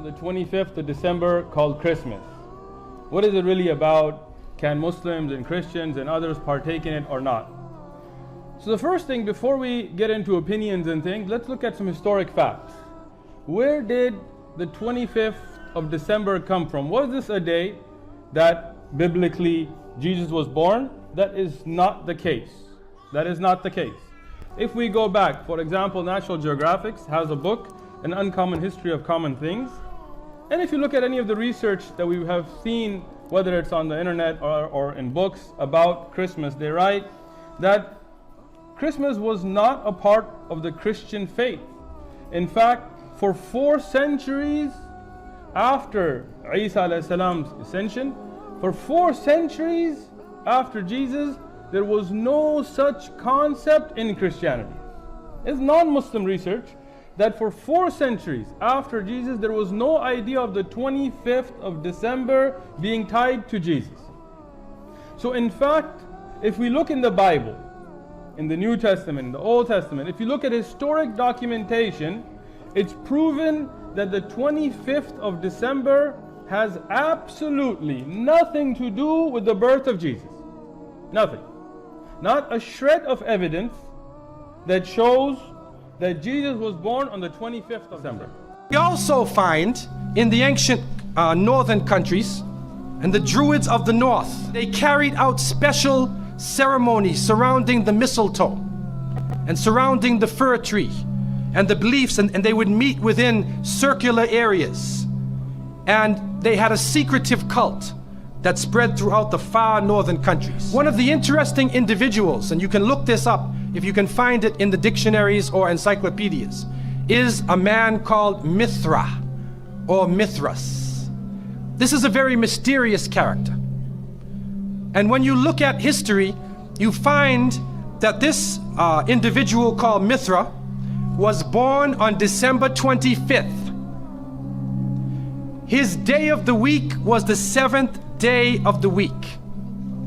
on the 25th of December called Christmas? What is it really about? Can Muslims and Christians and others partake in it or not? So the first thing, before we get into opinions and things, let's look at some historic facts. Where did the 25th of December come from? Was this a day that biblically Jesus was born? That is not the case. That is not the case. If we go back, for example, National Geographic has a book, An Uncommon History of Common Things. And if you look at any of the research that we have seen, whether it's on the internet or in books about Christmas, they write that Christmas was not a part of the Christian faith. In fact, for 4 centuries after Isa alayhi salam's ascension, for 4 centuries after Jesus, there was no such concept in Christianity. It's non-Muslim research that for 4 centuries after Jesus, there was no idea of the 25th of December being tied to Jesus. So in fact, if we look in the Bible, in the New Testament, in the Old Testament, if you look at historic documentation, it's proven that the 25th of December has absolutely nothing to do with the birth of Jesus. Nothing. Not a shred of evidence that shows that Jesus was born on the 25th of December. We also find in the ancient northern countries and the Druids of the north, they carried out special ceremonies surrounding the mistletoe and surrounding the fir tree and the beliefs, and they would meet within circular areas, and they had a secretive cult that spread throughout the far northern countries. One of the interesting individuals, and you can look this up if you can find it in the dictionaries or encyclopedias, is a man called Mithra or Mithras. This is a very mysterious character. And when you look at history, you find that this individual called Mithra was born on December 25th. His day of the week was the 7th day of the week,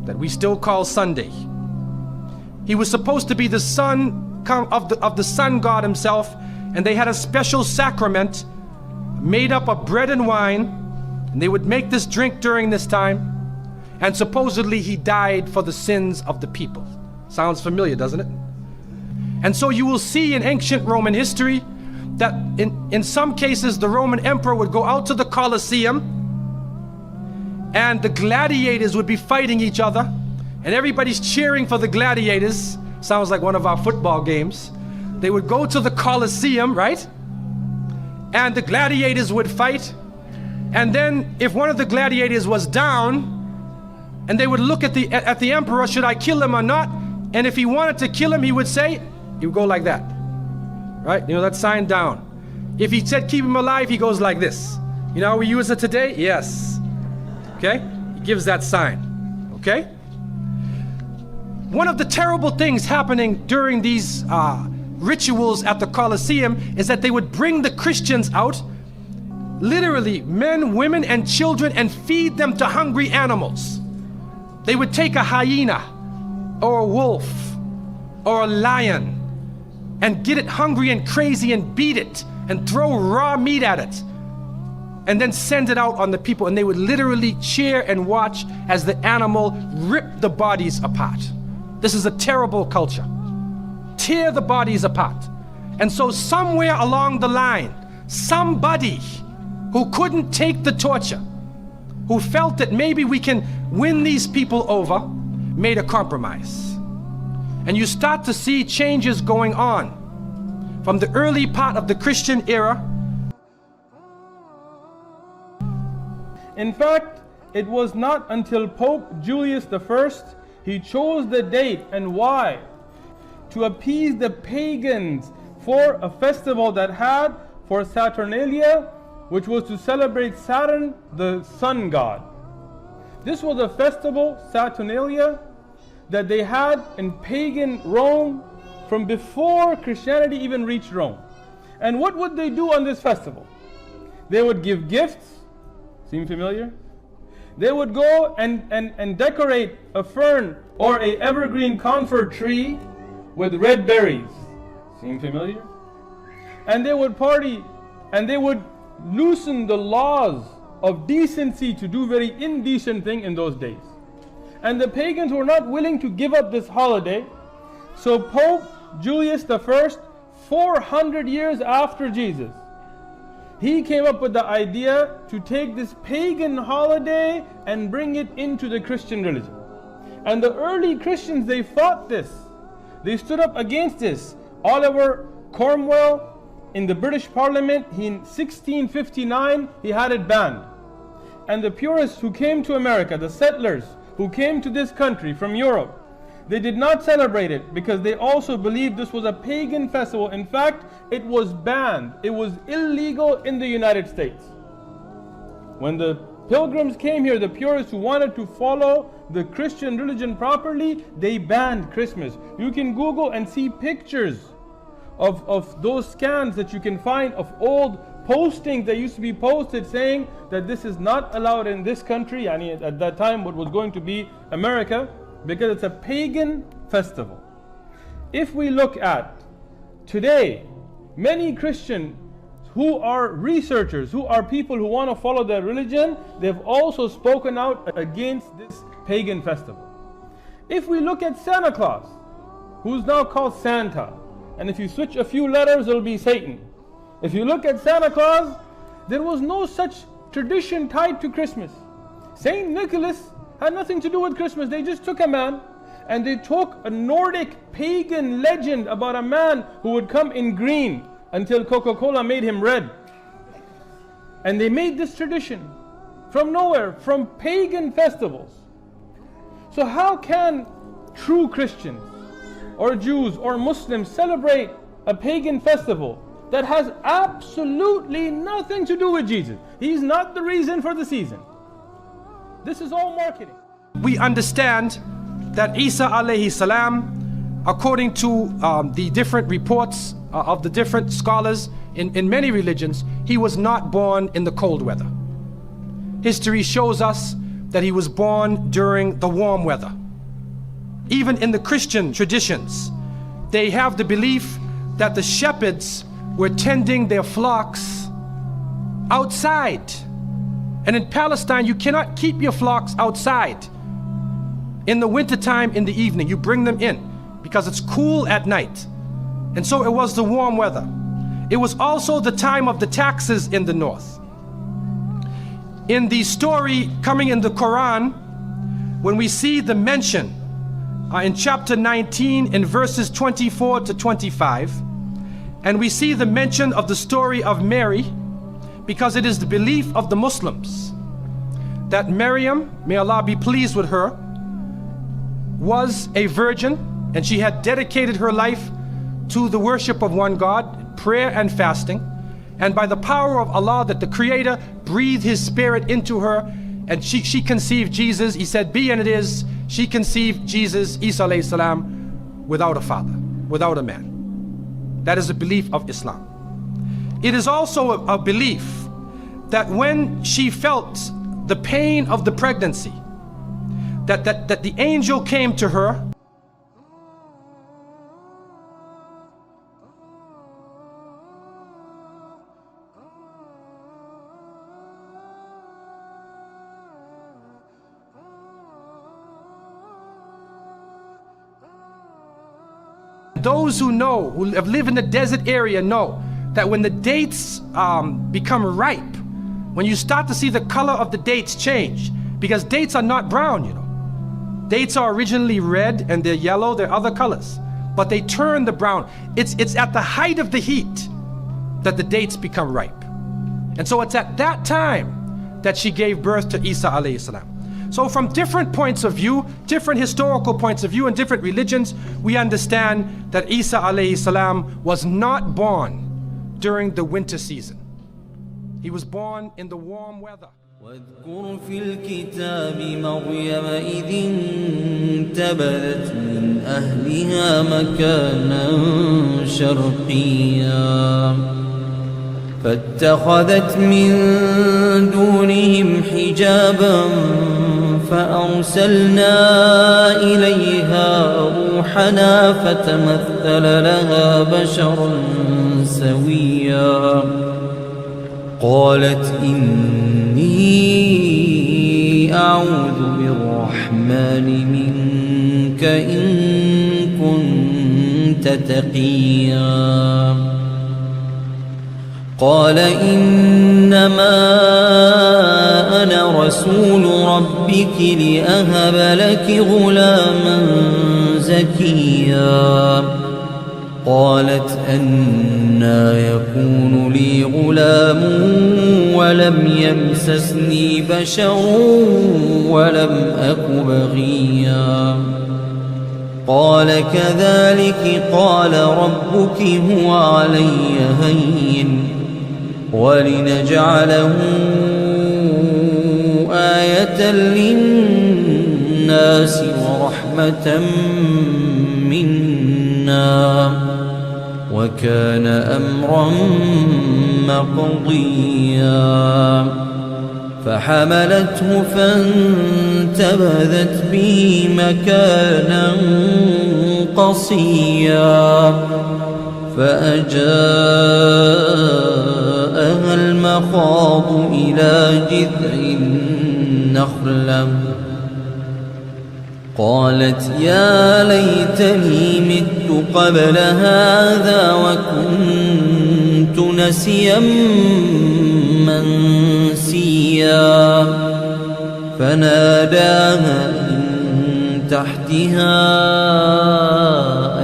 that we still call Sunday. He was supposed to be the son of the sun god himself, and they had a special sacrament made up of bread and wine, and they would make this drink during this time, and supposedly he died for the sins of the people. Sounds familiar, doesn't it? And so you will see in ancient Roman history that in some cases the Roman emperor would go out to the Colosseum and the gladiators would be fighting each other and everybody's cheering for the gladiators. Sounds like one of our football games. They would go to the Colosseum, right? And the gladiators would fight, and then if one of the gladiators was down, and they would look at the emperor, should I kill him or not? And if he wanted to kill him, he would say, he would go like that, right? You know, that sign down. If he said keep him alive, he goes like this. You know how we use it today? Yes. Okay? He gives that sign. Okay? One of the terrible things happening during these rituals at the Colosseum is that they would bring the Christians out, literally men, women, and children, and feed them to hungry animals. They would take a hyena or a wolf or a lion and get it hungry and crazy and beat it and throw raw meat at it and then send it out on the people, and they would literally cheer and watch as the animal ripped the bodies apart. This is a terrible culture. Tear the bodies apart. And so somewhere along the line, somebody who couldn't take the torture, who felt that maybe we can win these people over, made a compromise. And you start to see changes going on from the early part of the Christian era. In fact, it was not until Pope Julius I, he chose the date, and why? To appease the pagans for a festival that had for Saturnalia, which was to celebrate Saturn, the sun god. This was a festival, Saturnalia, that they had in pagan Rome from before Christianity even reached Rome. And what would they do on this festival? They would give gifts. Seem familiar? They would go and decorate a fern or a evergreen comfort tree with red berries. Seem familiar? And they would party, and they would loosened the laws of decency to do very indecent thing in those days. And the pagans were not willing to give up this holiday. So Pope Julius I, 400 years after Jesus, he came up with the idea to take this pagan holiday and bring it into the Christian religion. And the early Christians, they fought this. They stood up against this. Oliver Cromwell in the British Parliament, in 1659, he had it banned. And the purists who came to America, the settlers who came to this country from Europe, they did not celebrate it because they also believed this was a pagan festival. In fact, it was banned. It was illegal in the United States. When the pilgrims came here, the purists who wanted to follow the Christian religion properly, they banned Christmas. You can Google and see pictures of those scans that you can find of old postings that used to be posted saying that this is not allowed in this country, and at that time what was going to be America, because it's a pagan festival. If we look at today, many Christians who are researchers, who are people who want to follow their religion, they've also spoken out against this pagan festival. If we look at Santa Claus, who's now called Santa, and if you switch a few letters, it'll be Satan. If you look at Santa Claus, there was no such tradition tied to Christmas. Saint Nicholas had nothing to do with Christmas. They just took a man and they took a Nordic pagan legend about a man who would come in green until Coca-Cola made him red. And they made this tradition from nowhere, from pagan festivals. So how can true Christians or Jews or Muslims celebrate a pagan festival that has absolutely nothing to do with Jesus? He's not the reason for the season. This is all marketing. We understand that Isa alayhi salam, according to the different reports of the different scholars in many religions, he was not born in the cold weather. History shows us that he was born during the warm weather. Even in the Christian traditions, they have the belief that the shepherds were tending their flocks outside. And in Palestine, you cannot keep your flocks outside. In the wintertime, in the evening, you bring them in because it's cool at night. And so it was the warm weather. It was also the time of the taxes in the north. In the story coming in the Quran, when we see the mention in chapter 19 in verses 24 to 25, and we see the mention of the story of Mary, because it is the belief of the Muslims that Maryam, may Allah be pleased with her, was a virgin and she had dedicated her life to the worship of one God, prayer and fasting, and by the power of Allah, that the Creator breathed His Spirit into her and she conceived Jesus. He said, be and it is. She conceived Jesus, Isa alayhi salam, without a father, without a man. That is a belief of Islam. It is also a belief that when she felt the pain of the pregnancy, that the angel came to her those who know, who have lived in the desert area, know that when the dates become ripe, when you start to see the color of the dates change, because dates are not brown, you know. Dates are originally red and they're yellow, they're other colors, but they turn the brown. It's at the height of the heat that the dates become ripe. And so it's at that time that she gave birth to Isa alayhi salam. So from different points of view, different historical points of view and different religions, we understand that Isa alayhi salam was not born during the winter season. He was born in the warm weather. واذكر في الكتاب مريم إذ انتبذت من أهلها مكانا شرقيا فاتخذت من دونهم حجابا فأرسلنا إليها روحنا فتمثل لها بشرا سويا قالت إني أعوذ بالرحمن منك إن كنت تقيا قال إنما أنا رسول ربك لأهب لك غلاما زكيا قالت أنى يكون لي غلام ولم يمسسني بشر ولم أك بغيا قال كذلك قال ربك هو علي هين ولنجعله آية للناس ورحمة منا وكان أمرا مقضيا فحملته فانتبذت به مكانا قصيا فأجاءها المخاض إلى جذع النخلة قالت يا ليتني مت قبل هذا وكنت نسيا منسيا فناداها من تحتها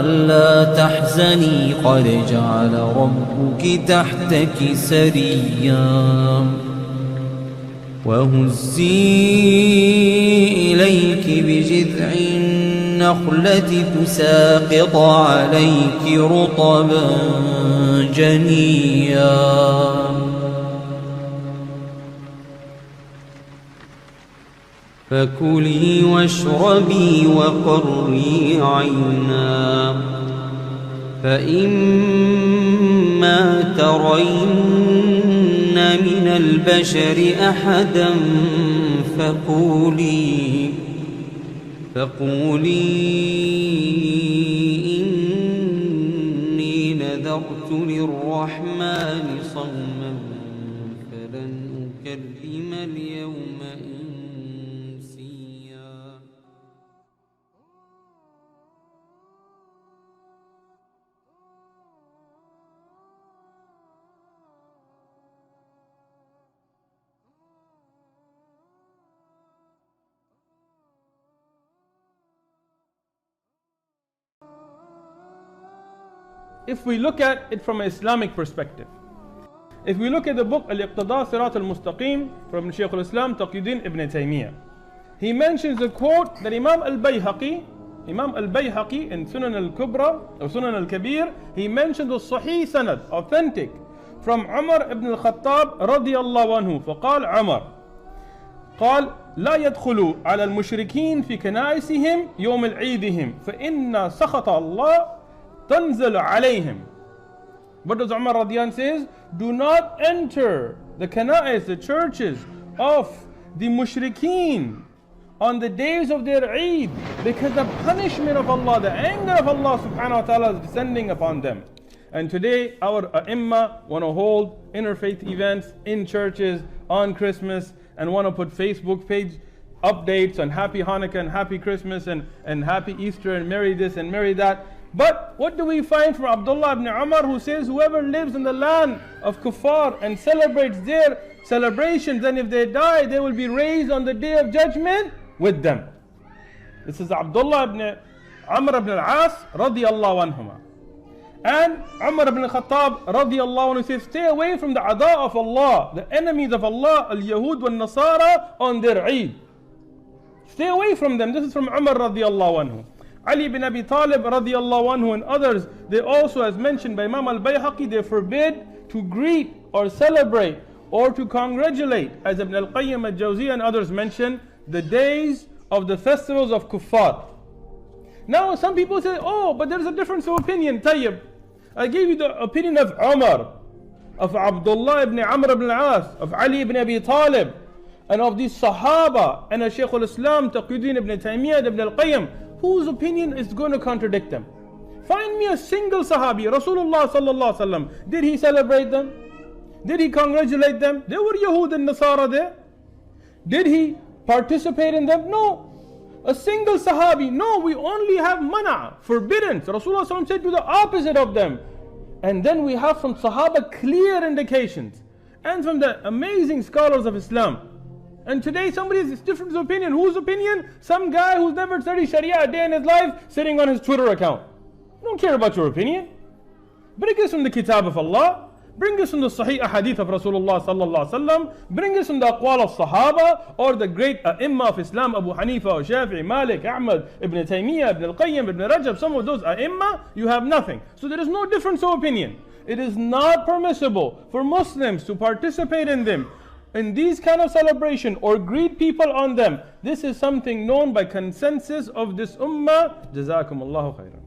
ألا تحزني قد جعل ربك تحتك سريا وهزي إليك بجذع النخلة تساقط عليك رطبا جنيا فكلي واشربي وقري عينا فإما ترين من البشر أحدا فقولي إني نذرت للرحمن صوما فلن أكلم اليوم إنسيا. If we look at it from an Islamic perspective, if we look at the book Al-Iqtada Sirat Al-Mustaqim from Shaykh al-Islam Taqiyuddin Ibn Taymiyyah, he mentions a quote that Imam Al-Bayhaqi in Sunan Al-Kubra or Sunan Al-Kabir, he mentioned a Sahih Sanad, authentic, from Umar ibn al-Khattab radiyallahu anhu. فقال عمر قال لا يدخلوا على المشركين في كنائسهم يوم العيدهم فإن سخط الله تنزل عليهم. What does Umar radiyan says? Do not enter the kana'is, the churches of the mushrikeen on the days of their Eid, because the punishment of Allah, the anger of Allah subhanahu wa ta'ala is descending upon them. And today our ai want to hold interfaith events in churches on Christmas and want to put Facebook page updates on Happy Hanukkah and Happy Christmas and Happy Easter and Merry this and Merry that. But what do we find from Abdullah ibn Umar, who says whoever lives in the land of kuffar and celebrates their celebrations, then if they die they will be raised on the day of judgment with them. This is Abdullah ibn Amr ibn al-As radiyallahu anhuma. And Umar ibn al-Khattab radiyallahu anhu says, stay away from the ada of Allah, the enemies of Allah, al-Yahud wal Nasara, on their Eid. Stay away from them. This is from Umar radiyallahu anhu. Ali bin Abi Talib radiyallahu anhu and others, they also, as mentioned by Imam al-Bayhaqi, they forbid to greet or celebrate or to congratulate, as Ibn al-Qayyim al-Jawziyah and others mention, the days of the festivals of kuffar. Now some people say, oh, but there's a difference of opinion. Tayyib, I gave you the opinion of Umar, of Abdullah ibn Amr ibn al-As, of Ali ibn Abi Talib, and of these Sahaba, and of Shaykh al-Islam Taqiyuddin Ibn Taymiyyah and Ibn al-Qayyim. Whose opinion is going to contradict them? Find me a single Sahabi, Rasulullah sallallahu alaihi wasallam, did he celebrate them? Did he congratulate them? There were Yahud and Nasara there. Did he participate in them? No. A single Sahabi, no, we only have mana, forbidden. So Rasulullah ﷺ said to the opposite of them. And then we have from Sahaba clear indications. And from the amazing scholars of Islam. And today somebody has different opinion. Whose opinion? Some guy who's never studied Sharia a day in his life, sitting on his Twitter account. I don't care about your opinion. Bring us from the Kitab of Allah. Bring us from the Sahih Hadith of Rasulullah sallallahu alaihi wasallam. Bring us from the Aqwal of Sahaba or the great Ai-Imma of Islam, Abu Hanifa, or Shafi'i, Malik, Ahmad, Ibn Taymiyyah, Ibn Al-Qayyim, Ibn Rajab. Some of those Ai-Imma, you have nothing. So there is no difference of opinion. It is not permissible for Muslims to participate in them, in these kind of celebration, or greet people on them. This is something known by consensus of this ummah. Jazakumullahu khairan.